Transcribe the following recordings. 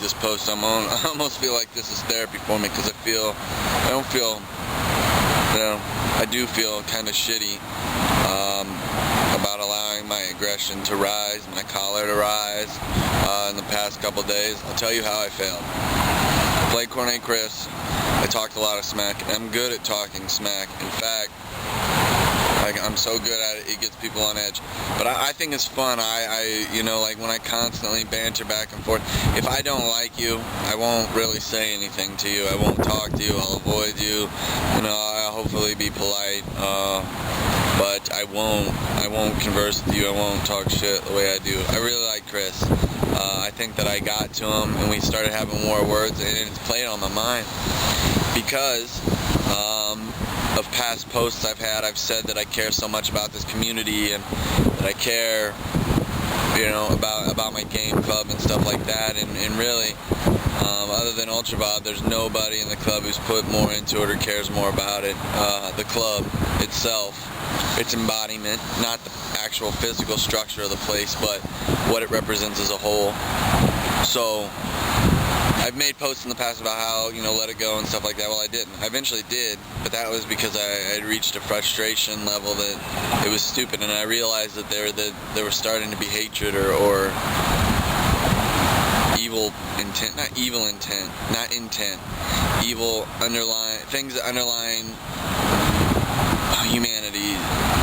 this post. I almost feel like this is therapy for me, because I do feel kind of shitty about allowing my aggression to rise, my choler to rise in the past couple days. I'll tell you how I failed. I played Cornet Chris. I talked a lot of smack, and I'm good at talking smack. In fact, I'm so good at it, it gets people on edge. But I think it's fun. Like when I constantly banter back and forth, if I don't like you, I won't really say anything to you. I won't talk to you. I'll avoid you. I'll hopefully be polite. But I won't converse with you. I won't talk shit the way I do. I really like Chris. I think that I got to him and we started having more words, and it's played on my mind because of past posts I've had. I've said that I care so much about this community and that I care, about my game club and stuff like that. And really, other than Ultra Bob, there's nobody in the club who's put more into it or cares more about it. The club itself, its embodiment, not the actual physical structure of the place, but what it represents as a whole. So I've made posts in the past about how, let it go and stuff like that. Well, I didn't. I eventually did, but that was because I had reached a frustration level that it was stupid, and I realized that there was starting to be hatred or evil intent, not evil intent, not intent, evil things that underline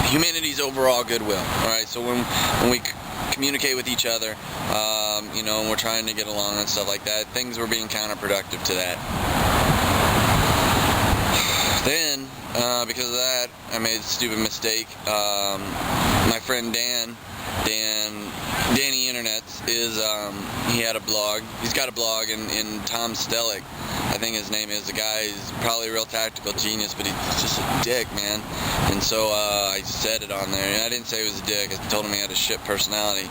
humanity's overall goodwill. All right, so when we communicate with each other, and we're trying to get along and stuff like that, things were being counterproductive to that. Then, because of that, I made a stupid mistake. My friend Danny Internets he had a blog. He's got a blog, and Tom Stellick, I think his name is. The guy is probably a real tactical genius, but he's just a dick, man. And so I said it on there, and I didn't say he was a dick. I told him he had a shit personality.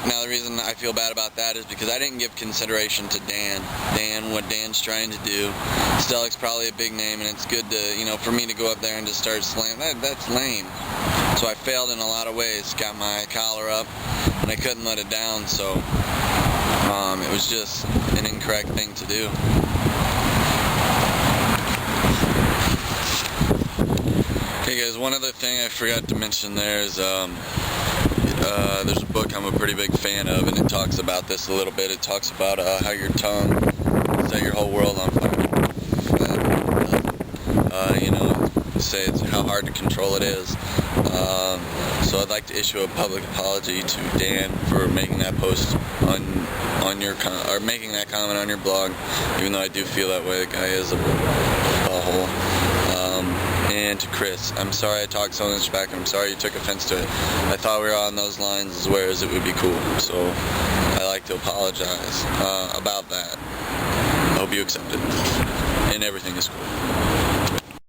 Now the reason I feel bad about that is because I didn't give consideration to what Dan's trying to do. Stellick's probably a big name, and it's good to, for me to go up there and just start slamming. That's lame. So I failed in a lot of ways. Got my collar up, and I couldn't let it down, so it was just an incorrect thing to do. Hey guys, one other thing I forgot to mention there is there's a book I'm a pretty big fan of, and it talks about this a little bit. It talks about how your tongue set your whole world on fire. Say it's how hard to control it is. So I'd like to issue a public apology to Dan for making that post on your making that comment on your blog, even though I do feel that way. The guy is a butthole. And to Chris, I'm sorry I talked so much back, and I'm sorry you took offense to it. I thought we were on those lines whereas it would be cool, so I like to apologize about that. I hope you accept it, and everything is cool.